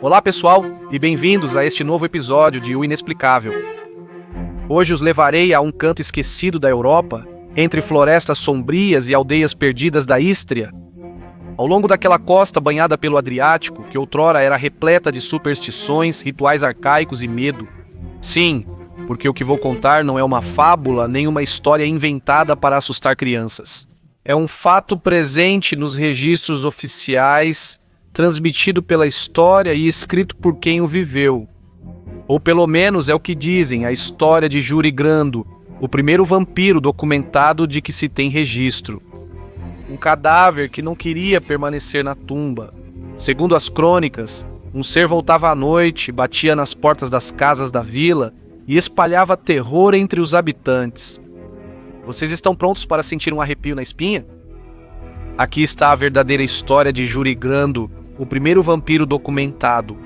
Olá pessoal, e bem-vindos a este novo episódio de O Inexplicável. Hoje os levarei a um canto esquecido da Europa, entre florestas sombrias e aldeias perdidas da Ístria. Ao longo daquela costa banhada pelo Adriático, que outrora era repleta de superstições, rituais arcaicos e medo. Sim, porque o que vou contar não é uma fábula nem uma história inventada para assustar crianças. É um fato presente nos registros oficiais, transmitido pela história e escrito por quem o viveu. Ou pelo menos é o que dizem, a história de Yuri Grando, o primeiro vampiro documentado de que se tem registro. Um cadáver que não queria permanecer na tumba. Segundo as crônicas, um ser voltava à noite, batia nas portas das casas da vila e espalhava terror entre os habitantes. Vocês estão prontos para sentir um arrepio na espinha? Aqui está a verdadeira história de Yuri Grando, o primeiro vampiro documentado.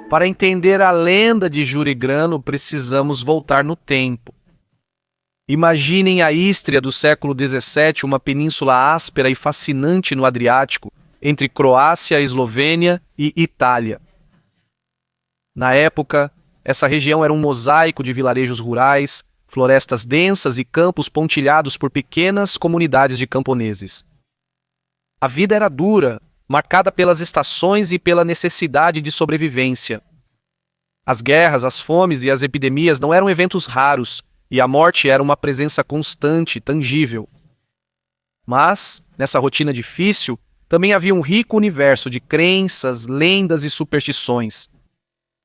Para entender a lenda de Yuri Grando, precisamos voltar no tempo. Imaginem a Ístria do século XVII, uma península áspera e fascinante no Adriático, entre Croácia, Eslovênia e Itália. Na época, essa região era um mosaico de vilarejos rurais, florestas densas e campos pontilhados por pequenas comunidades de camponeses. A vida era dura, marcada pelas estações e pela necessidade de sobrevivência. As guerras, as fomes e as epidemias não eram eventos raros, e a morte era uma presença constante, tangível. Mas, nessa rotina difícil, também havia um rico universo de crenças, lendas e superstições.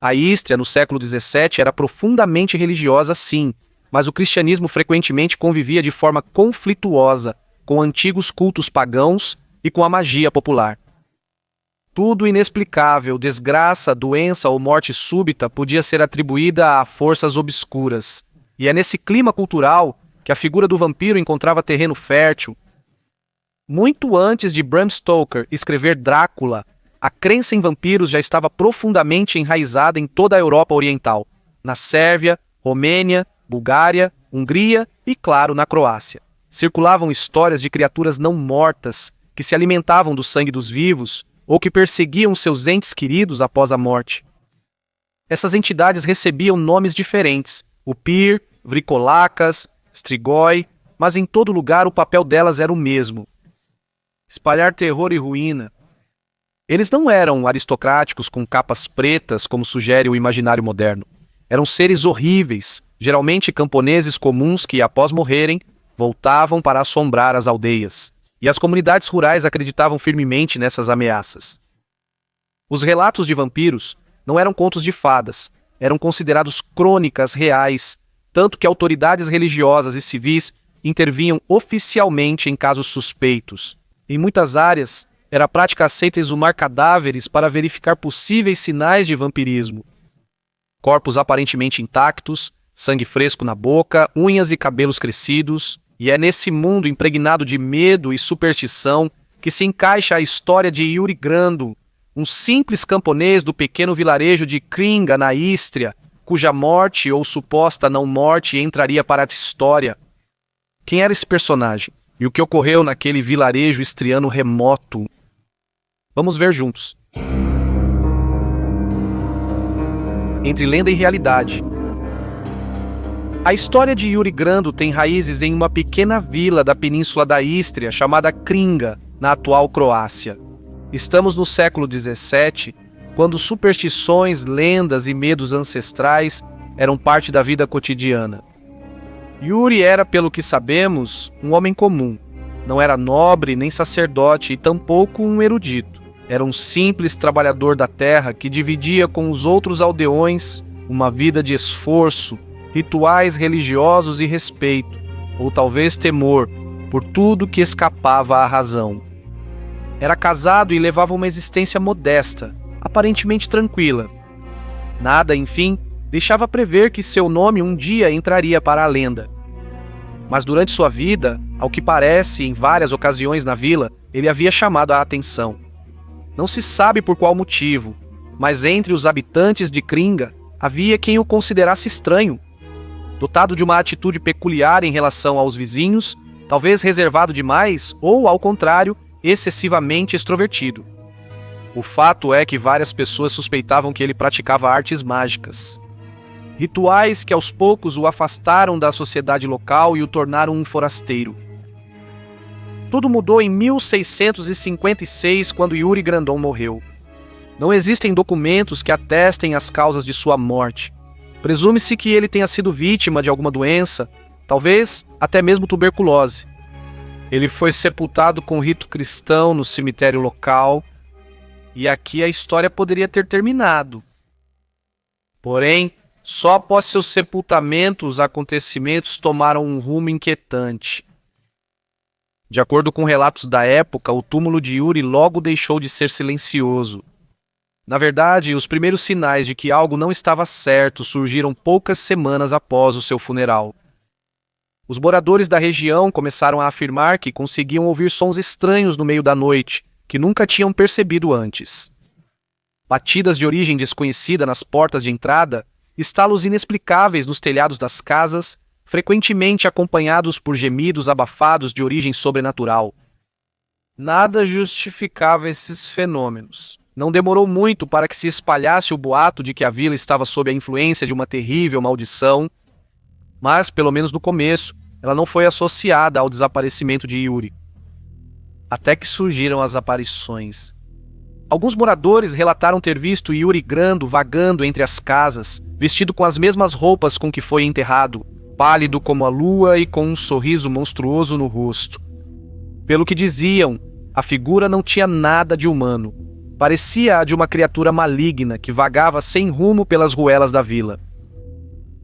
A Ístria, no século XVII, era profundamente religiosa, sim, mas o cristianismo frequentemente convivia de forma conflituosa com antigos cultos pagãos e com a magia popular. Tudo inexplicável, desgraça, doença ou morte súbita podia ser atribuída a forças obscuras. E é nesse clima cultural que a figura do vampiro encontrava terreno fértil. Muito antes de Bram Stoker escrever Drácula, a crença em vampiros já estava profundamente enraizada em toda a Europa Oriental, na Sérvia, Romênia, Bulgária, Hungria e, claro, na Croácia. Circulavam histórias de criaturas não mortas que se alimentavam do sangue dos vivos ou que perseguiam seus entes queridos após a morte. Essas entidades recebiam nomes diferentes: Upir, Vrikolacas, Strigoi, mas em todo lugar o papel delas era o mesmo: espalhar terror e ruína. Eles não eram aristocráticos com capas pretas, como sugere o imaginário moderno. Eram seres horríveis, geralmente camponeses comuns que, após morrerem, voltavam para assombrar as aldeias. E as comunidades rurais acreditavam firmemente nessas ameaças. Os relatos de vampiros não eram contos de fadas, eram considerados crônicas reais, tanto que autoridades religiosas e civis intervinham oficialmente em casos suspeitos. Em muitas áreas, era prática aceita exumar cadáveres para verificar possíveis sinais de vampirismo. Corpos aparentemente intactos, sangue fresco na boca, unhas e cabelos crescidos. E é nesse mundo impregnado de medo e superstição que se encaixa a história de Yuri Grando, um simples camponês do pequeno vilarejo de Kringa, na Ístria, cuja morte ou suposta não morte entraria para a história. Quem era esse personagem? E o que ocorreu naquele vilarejo istriano remoto? Vamos ver juntos. Entre lenda e realidade. A história de Yuri Grando tem raízes em uma pequena vila da península da Ístria chamada Kringa, na atual Croácia. Estamos no século XVII, quando superstições, lendas e medos ancestrais eram parte da vida cotidiana. Yuri era, pelo que sabemos, um homem comum. Não era nobre nem sacerdote e tampouco um erudito. Era um simples trabalhador da terra que dividia com os outros aldeões uma vida de esforço, rituais religiosos e respeito, ou talvez temor, por tudo que escapava à razão. Era casado e levava uma existência modesta, aparentemente tranquila. Nada, enfim, deixava prever que seu nome um dia entraria para a lenda. Mas durante sua vida, ao que parece, em várias ocasiões na vila, ele havia chamado a atenção. Não se sabe por qual motivo, mas entre os habitantes de Kringa havia quem o considerasse estranho. Dotado de uma atitude peculiar em relação aos vizinhos, talvez reservado demais ou, ao contrário, excessivamente extrovertido. O fato é que várias pessoas suspeitavam que ele praticava artes mágicas. Rituais que aos poucos o afastaram da sociedade local e o tornaram um forasteiro. Tudo mudou em 1656, quando Yuri Grandon morreu. Não existem documentos que atestem as causas de sua morte. Presume-se que ele tenha sido vítima de alguma doença, talvez até mesmo tuberculose. Ele foi sepultado com rito cristão no cemitério local, e aqui a história poderia ter terminado. Porém, só após seu sepultamento os acontecimentos tomaram um rumo inquietante. De acordo com relatos da época, o túmulo de Yuri logo deixou de ser silencioso. Na verdade, os primeiros sinais de que algo não estava certo surgiram poucas semanas após o seu funeral. Os moradores da região começaram a afirmar que conseguiam ouvir sons estranhos no meio da noite, que nunca tinham percebido antes. Batidas de origem desconhecida nas portas de entrada, estalos inexplicáveis nos telhados das casas, frequentemente acompanhados por gemidos abafados de origem sobrenatural. Nada justificava esses fenômenos. Não demorou muito para que se espalhasse o boato de que a vila estava sob a influência de uma terrível maldição, mas, pelo menos no começo, ela não foi associada ao desaparecimento de Yuri. Até que surgiram as aparições. Alguns moradores relataram ter visto Yuri Grando vagando entre as casas, vestido com as mesmas roupas com que foi enterrado, pálido como a lua e com um sorriso monstruoso no rosto. Pelo que diziam, a figura não tinha nada de humano. Parecia a de uma criatura maligna que vagava sem rumo pelas ruelas da vila.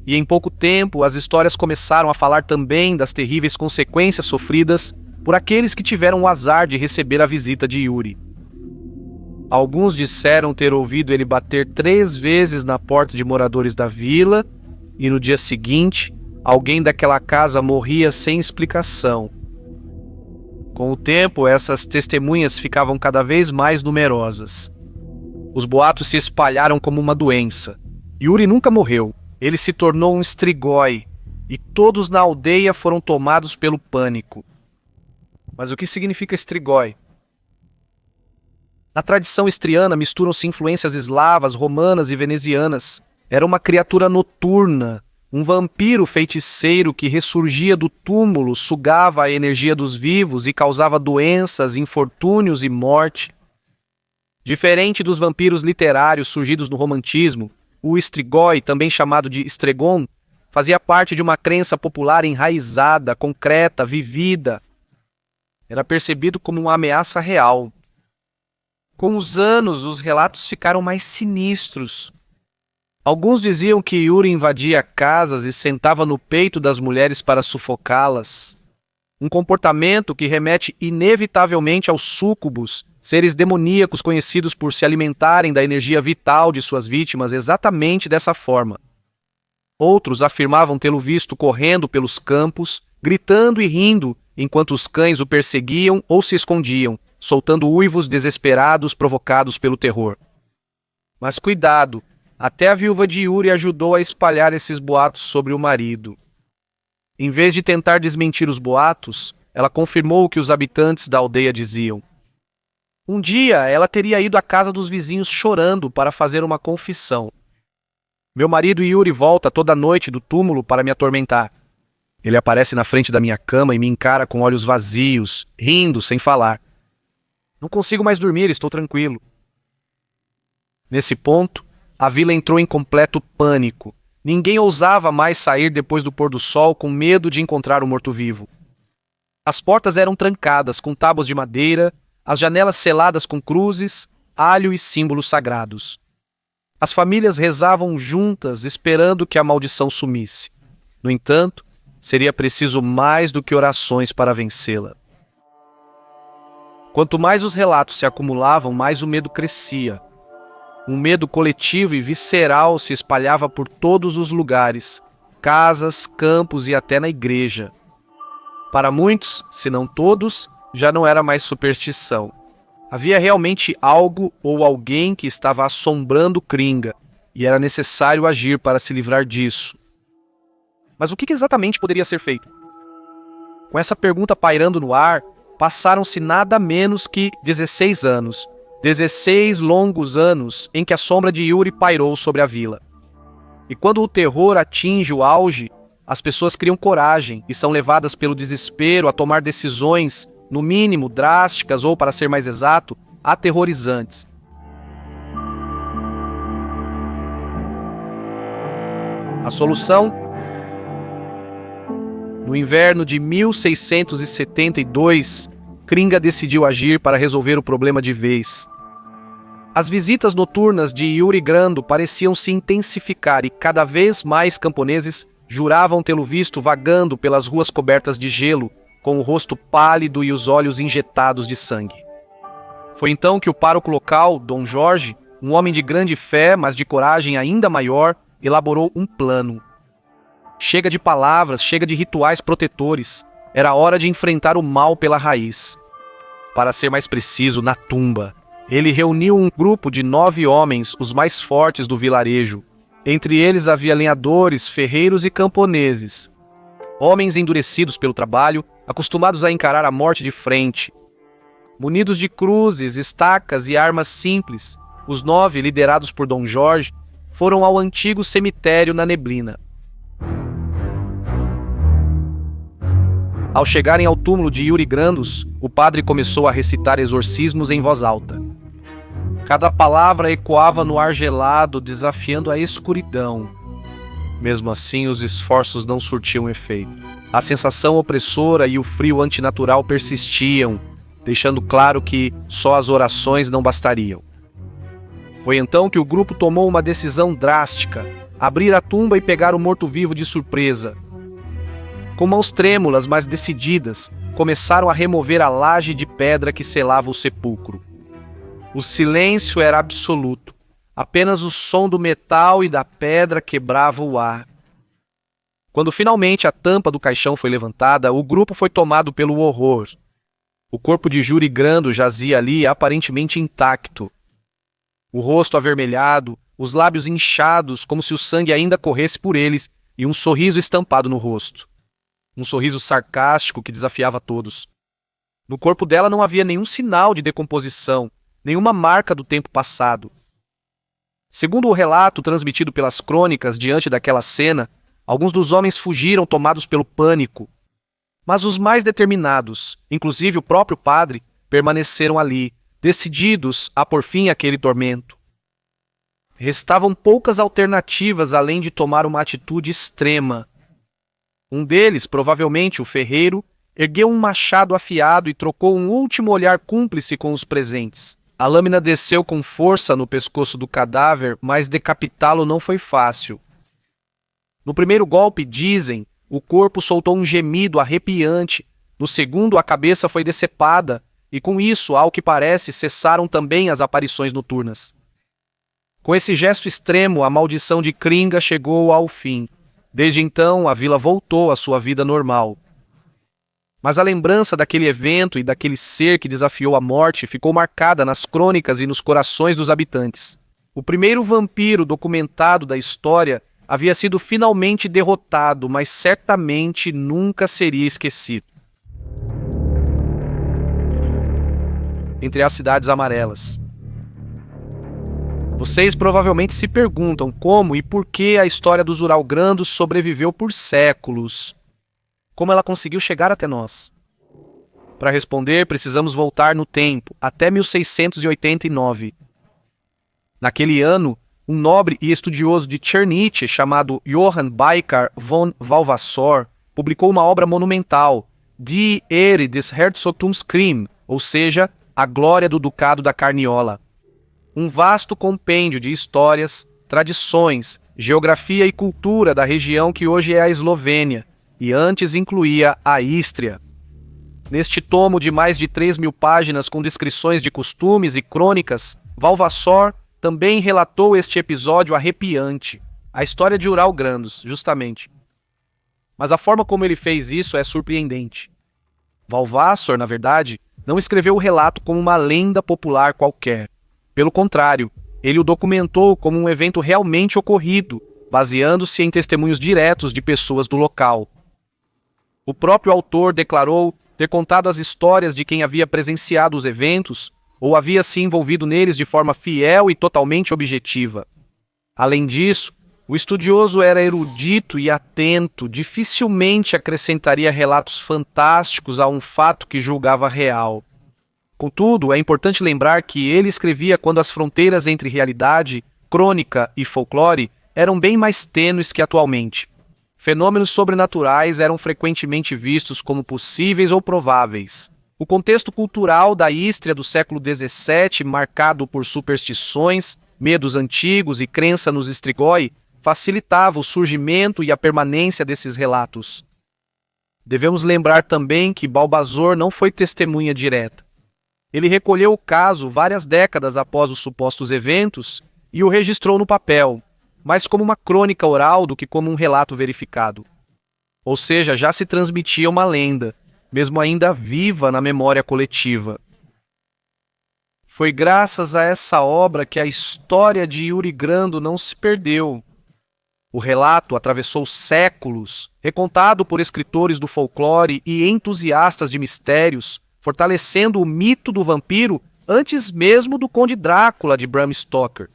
E em pouco tempo, as histórias começaram a falar também das terríveis consequências sofridas por aqueles que tiveram o azar de receber a visita de Yuri. Alguns disseram ter ouvido ele bater 3 vezes na porta de moradores da vila, e no dia seguinte, alguém daquela casa morria sem explicação. Com o tempo, essas testemunhas ficavam cada vez mais numerosas. Os boatos se espalharam como uma doença. Yuri nunca morreu. Ele se tornou um strigoi, e todos na aldeia foram tomados pelo pânico. Mas o que significa strigoi? Na tradição estriana misturam-se influências eslavas, romanas e venezianas. Era uma criatura noturna, um vampiro feiticeiro que ressurgia do túmulo, sugava a energia dos vivos e causava doenças, infortúnios e morte. Diferente dos vampiros literários surgidos no romantismo, o strigoi, também chamado de stregon, fazia parte de uma crença popular enraizada, concreta, vivida. Era percebido como uma ameaça real. Com os anos, os relatos ficaram mais sinistros. Alguns diziam que Yuri invadia casas e sentava no peito das mulheres para sufocá-las. Um comportamento que remete inevitavelmente aos súcubos, seres demoníacos conhecidos por se alimentarem da energia vital de suas vítimas exatamente dessa forma. Outros afirmavam tê-lo visto correndo pelos campos, gritando e rindo, enquanto os cães o perseguiam ou se escondiam, soltando uivos desesperados provocados pelo terror. Mas cuidado! Até a viúva de Yuri ajudou a espalhar esses boatos sobre o marido. Em vez de tentar desmentir os boatos, ela confirmou o que os habitantes da aldeia diziam. Um dia, ela teria ido à casa dos vizinhos chorando para fazer uma confissão. Meu marido Yuri volta toda noite do túmulo para me atormentar. Ele aparece na frente da minha cama e me encara com olhos vazios, rindo sem falar. Não consigo mais dormir, estou tranquilo. Nesse ponto, a vila entrou em completo pânico. Ninguém ousava mais sair depois do pôr do sol com medo de encontrar o morto-vivo. As portas eram trancadas com tábuas de madeira, as janelas seladas com cruzes, alho e símbolos sagrados. As famílias rezavam juntas, esperando que a maldição sumisse. No entanto, seria preciso mais do que orações para vencê-la. Quanto mais os relatos se acumulavam, mais o medo crescia. Um medo coletivo e visceral se espalhava por todos os lugares, casas, campos e até na igreja. Para muitos, se não todos, já não era mais superstição. Havia realmente algo ou alguém que estava assombrando Kringa, e era necessário agir para se livrar disso. Mas o que exatamente poderia ser feito? Com essa pergunta pairando no ar, passaram-se nada menos que 16 anos. 16 longos anos em que a sombra de Yuri pairou sobre a vila. E quando o terror atinge o auge, as pessoas criam coragem e são levadas pelo desespero a tomar decisões, no mínimo drásticas ou, para ser mais exato, aterrorizantes. A solução? No inverno de 1672, Kringa decidiu agir para resolver o problema de vez. As visitas noturnas de Yuri Grando pareciam se intensificar e cada vez mais camponeses juravam tê-lo visto vagando pelas ruas cobertas de gelo, com o rosto pálido e os olhos injetados de sangue. Foi então que o pároco local, Dom Jorge, um homem de grande fé, mas de coragem ainda maior, elaborou um plano. Chega de palavras, chega de rituais protetores. Era hora de enfrentar o mal pela raiz. Para ser mais preciso, na tumba. Ele reuniu um grupo de 9 homens, os mais fortes do vilarejo. Entre eles havia lenhadores, ferreiros e camponeses. Homens endurecidos pelo trabalho, acostumados a encarar a morte de frente. Munidos de cruzes, estacas e armas simples, os 9, liderados por Dom Jorge, foram ao antigo cemitério na neblina. Ao chegarem ao túmulo de Yuri Grandos, o padre começou a recitar exorcismos em voz alta. Cada palavra ecoava no ar gelado, desafiando a escuridão. Mesmo assim, os esforços não surtiam efeito. A sensação opressora e o frio antinatural persistiam, deixando claro que só as orações não bastariam. Foi então que o grupo tomou uma decisão drástica: abrir a tumba e pegar o morto-vivo de surpresa. Com mãos trêmulas, mas decididas, começaram a remover a laje de pedra que selava o sepulcro. O silêncio era absoluto. Apenas o som do metal e da pedra quebrava o ar. Quando finalmente a tampa do caixão foi levantada, o grupo foi tomado pelo horror. O corpo de Yuri Grando jazia ali aparentemente intacto. O rosto avermelhado, os lábios inchados como se o sangue ainda corresse por eles e um sorriso estampado no rosto. Um sorriso sarcástico que desafiava todos. No corpo dela não havia nenhum sinal de decomposição, nenhuma marca do tempo passado. Segundo o relato transmitido pelas crônicas diante daquela cena, alguns dos homens fugiram tomados pelo pânico. Mas os mais determinados, inclusive o próprio padre, permaneceram ali, decididos a pôr fim àquele tormento. Restavam poucas alternativas além de tomar uma atitude extrema. Um deles, provavelmente o ferreiro, ergueu um machado afiado e trocou um último olhar cúmplice com os presentes. A lâmina desceu com força no pescoço do cadáver, mas decapitá-lo não foi fácil. No primeiro golpe, dizem, o corpo soltou um gemido arrepiante. No segundo, a cabeça foi decepada, e com isso, ao que parece, cessaram também as aparições noturnas. Com esse gesto extremo, a maldição de Kringa chegou ao fim. Desde então, a vila voltou à sua vida normal. Mas a lembrança daquele evento e daquele ser que desafiou a morte ficou marcada nas crônicas e nos corações dos habitantes. O primeiro vampiro documentado da história havia sido finalmente derrotado, mas certamente nunca seria esquecido. Entre as cidades amarelas. Vocês provavelmente se perguntam como e por que a história dos Ural Grandos sobreviveu por séculos. Como ela conseguiu chegar até nós? Para responder, precisamos voltar no tempo, até 1689. Naquele ano, um nobre e estudioso de Czernich chamado Johann Baikar von Valvassor publicou uma obra monumental, Die Ehre des Herzogtums Krim, ou seja, a glória do Ducado da Carniola. Um vasto compêndio de histórias, tradições, geografia e cultura da região que hoje é a Eslovênia, e antes incluía a Ístria. Neste tomo de mais de 3.000 páginas com descrições de costumes e crônicas, Valvassor também relatou este episódio arrepiante, a história de Ural Grandos, justamente. Mas a forma como ele fez isso é surpreendente. Valvassor, na verdade, não escreveu o relato como uma lenda popular qualquer. Pelo contrário, ele o documentou como um evento realmente ocorrido, baseando-se em testemunhos diretos de pessoas do local. O próprio autor declarou ter contado as histórias de quem havia presenciado os eventos ou havia se envolvido neles de forma fiel e totalmente objetiva. Além disso, o estudioso era erudito e atento, dificilmente acrescentaria relatos fantásticos a um fato que julgava real. Contudo, é importante lembrar que ele escrevia quando as fronteiras entre realidade, crônica e folclore eram bem mais tênues que atualmente. Fenômenos sobrenaturais eram frequentemente vistos como possíveis ou prováveis. O contexto cultural da Ístria do século XVII, marcado por superstições, medos antigos e crença nos strigoi, facilitava o surgimento e a permanência desses relatos. Devemos lembrar também que Balbazor não foi testemunha direta. Ele recolheu o caso várias décadas após os supostos eventos e o registrou no papel, mais como uma crônica oral do que como um relato verificado. Ou seja, já se transmitia uma lenda, mesmo ainda viva na memória coletiva. Foi graças a essa obra que a história de Yuri Grando não se perdeu. O relato atravessou séculos, recontado por escritores do folclore e entusiastas de mistérios, fortalecendo o mito do vampiro antes mesmo do Conde Drácula de Bram Stoker.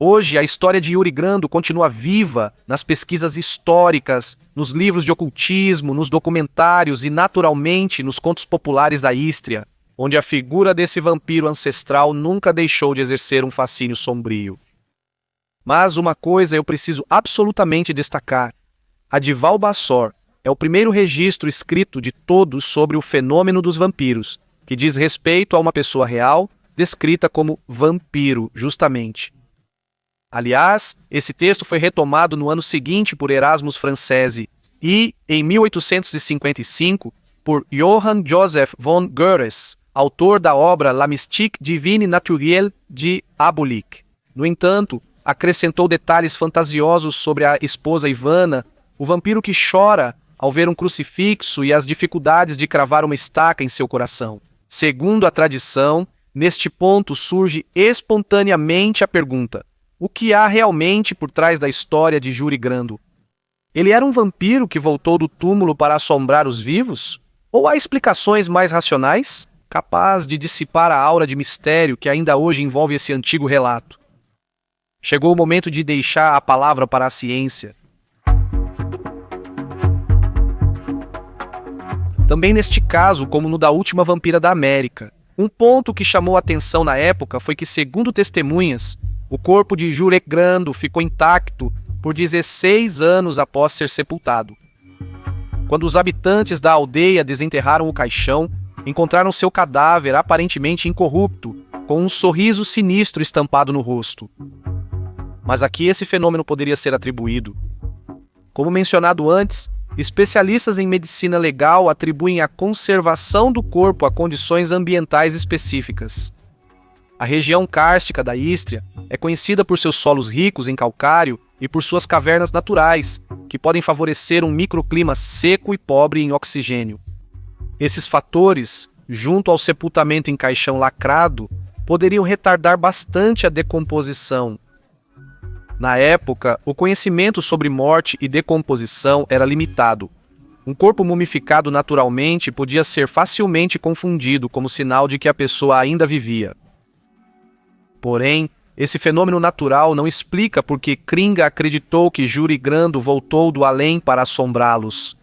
Hoje, a história de Yuri Grando continua viva nas pesquisas históricas, nos livros de ocultismo, nos documentários e, naturalmente, nos contos populares da Ístria, onde a figura desse vampiro ancestral nunca deixou de exercer um fascínio sombrio. Mas uma coisa eu preciso absolutamente destacar. A de Valbassor é o primeiro registro escrito de todos sobre o fenômeno dos vampiros, que diz respeito a uma pessoa real, descrita como vampiro, justamente. Aliás, esse texto foi retomado no ano seguinte por Erasmus Francese e, em 1855, por Johann Joseph von Goerres, autor da obra La Mystique divine naturelle de Aboulik. No entanto, acrescentou detalhes fantasiosos sobre a esposa Ivana, o vampiro que chora ao ver um crucifixo e as dificuldades de cravar uma estaca em seu coração. Segundo a tradição, neste ponto surge espontaneamente a pergunta: o que há realmente por trás da história de Yuri Grando? Ele era um vampiro que voltou do túmulo para assombrar os vivos? Ou há explicações mais racionais, capazes de dissipar a aura de mistério que ainda hoje envolve esse antigo relato? Chegou o momento de deixar a palavra para a ciência. Também neste caso, como no da última vampira da América, um ponto que chamou a atenção na época foi que, segundo testemunhas, o corpo de Yuri Grando ficou intacto por 16 anos após ser sepultado. Quando os habitantes da aldeia desenterraram o caixão, encontraram seu cadáver aparentemente incorrupto, com um sorriso sinistro estampado no rosto. Mas a que esse fenômeno poderia ser atribuído? Como mencionado antes, especialistas em medicina legal atribuem a conservação do corpo a condições ambientais específicas. A região kárstica da Ístria é conhecida por seus solos ricos em calcário e por suas cavernas naturais, que podem favorecer um microclima seco e pobre em oxigênio. Esses fatores, junto ao sepultamento em caixão lacrado, poderiam retardar bastante a decomposição. Na época, o conhecimento sobre morte e decomposição era limitado. Um corpo mumificado naturalmente podia ser facilmente confundido como sinal de que a pessoa ainda vivia. Porém, esse fenômeno natural não explica por que Kringa acreditou que Yuri Grando voltou do além para assombrá-los.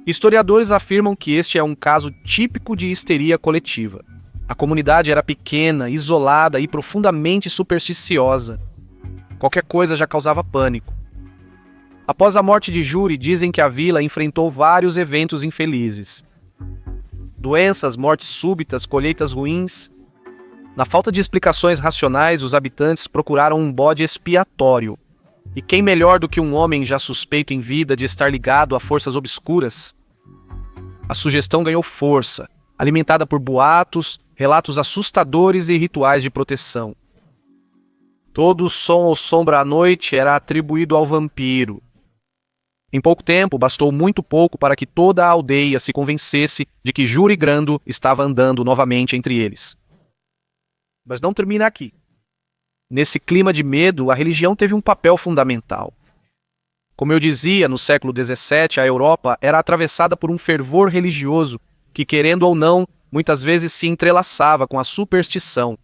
Historiadores afirmam que este é um caso típico de histeria coletiva. A comunidade era pequena, isolada e profundamente supersticiosa. Qualquer coisa já causava pânico. Após a morte de Yuri, dizem que a vila enfrentou vários eventos infelizes. Doenças, mortes súbitas, colheitas ruins. Na falta de explicações racionais, os habitantes procuraram um bode expiatório. E quem melhor do que um homem já suspeito em vida de estar ligado a forças obscuras? A sugestão ganhou força, alimentada por boatos, relatos assustadores e rituais de proteção. Todo som ou sombra à noite era atribuído ao vampiro. Em pouco tempo, bastou muito pouco para que toda a aldeia se convencesse de que Juri Grando estava andando novamente entre eles. Mas não termina aqui. Nesse clima de medo, a religião teve um papel fundamental. Como eu dizia, no século XVII, a Europa era atravessada por um fervor religioso que, querendo ou não, muitas vezes se entrelaçava com a superstição.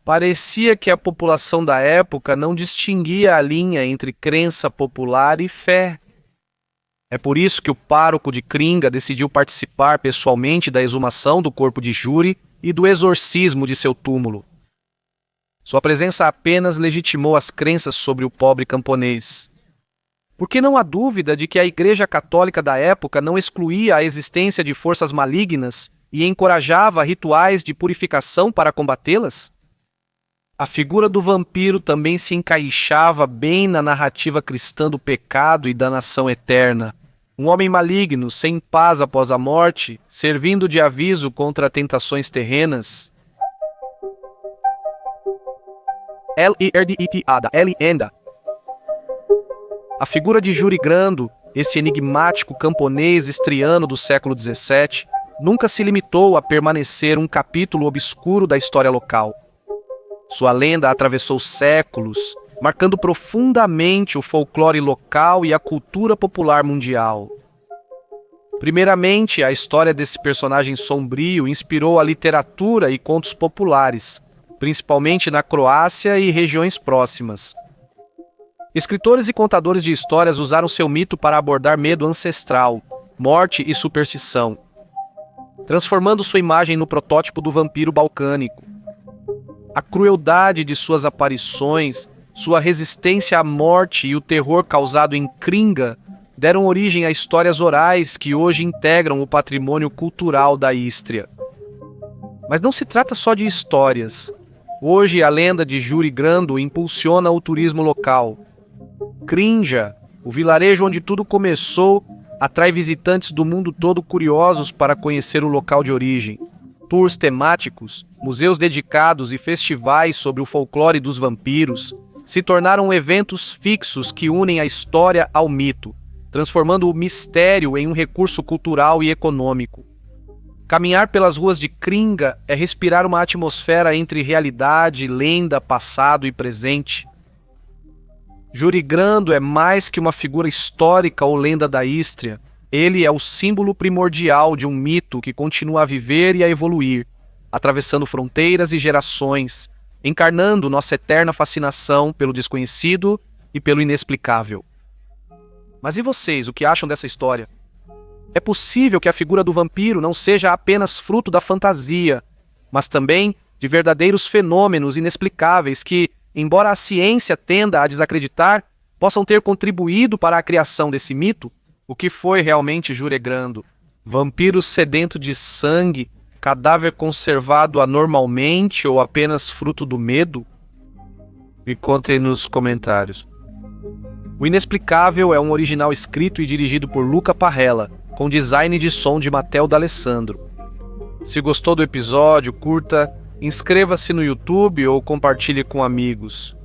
Parecia que a população da época não distinguia a linha entre crença popular e fé. É por isso que o pároco de Kringa decidiu participar pessoalmente da exumação do corpo de Juri e do exorcismo de seu túmulo. Sua presença apenas legitimou as crenças sobre o pobre camponês. Porque não há dúvida de que a Igreja Católica da época não excluía a existência de forças malignas e encorajava rituais de purificação para combatê-las? A figura do vampiro também se encaixava bem na narrativa cristã do pecado e da nação eterna. Um homem maligno, sem paz após a morte, servindo de aviso contra tentações terrenas. A figura de Juri Grando, esse enigmático camponês estriano do século XVII, nunca se limitou a permanecer um capítulo obscuro da história local. Sua lenda atravessou séculos, marcando profundamente o folclore local e a cultura popular mundial. Primeiramente, a história desse personagem sombrio inspirou a literatura e contos populares, principalmente na Croácia e regiões próximas. Escritores e contadores de histórias usaram seu mito para abordar medo ancestral, morte e superstição, transformando sua imagem no protótipo do vampiro balcânico. A crueldade de suas aparições, sua resistência à morte e o terror causado em Kringa deram origem a histórias orais que hoje integram o patrimônio cultural da Ístria. Mas não se trata só de histórias. Hoje, a lenda de Juri Grando impulsiona o turismo local. Kringa, o vilarejo onde tudo começou, atrai visitantes do mundo todo curiosos para conhecer o local de origem. Tours temáticos, museus dedicados e festivais sobre o folclore dos vampiros se tornaram eventos fixos que unem a história ao mito, transformando o mistério em um recurso cultural e econômico. Caminhar pelas ruas de Kringa é respirar uma atmosfera entre realidade, lenda, passado e presente. Juri Grando é mais que uma figura histórica ou lenda da Ístria. Ele é o símbolo primordial de um mito que continua a viver e a evoluir, atravessando fronteiras e gerações, encarnando nossa eterna fascinação pelo desconhecido e pelo inexplicável. Mas e vocês, o que acham dessa história? É possível que a figura do vampiro não seja apenas fruto da fantasia, mas também de verdadeiros fenômenos inexplicáveis que, embora a ciência tenda a desacreditar, possam ter contribuído para a criação desse mito? O que foi realmente Juri Grando? Vampiro sedento de sangue, cadáver conservado anormalmente ou apenas fruto do medo? Me contem nos comentários. O Inexplicável é um original escrito e dirigido por Luca Parrella, com design de som de Matteo D'Alessandro. Se gostou do episódio, curta, inscreva-se no YouTube ou compartilhe com amigos.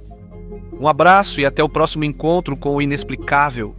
Um abraço e até o próximo encontro com o Inexplicável.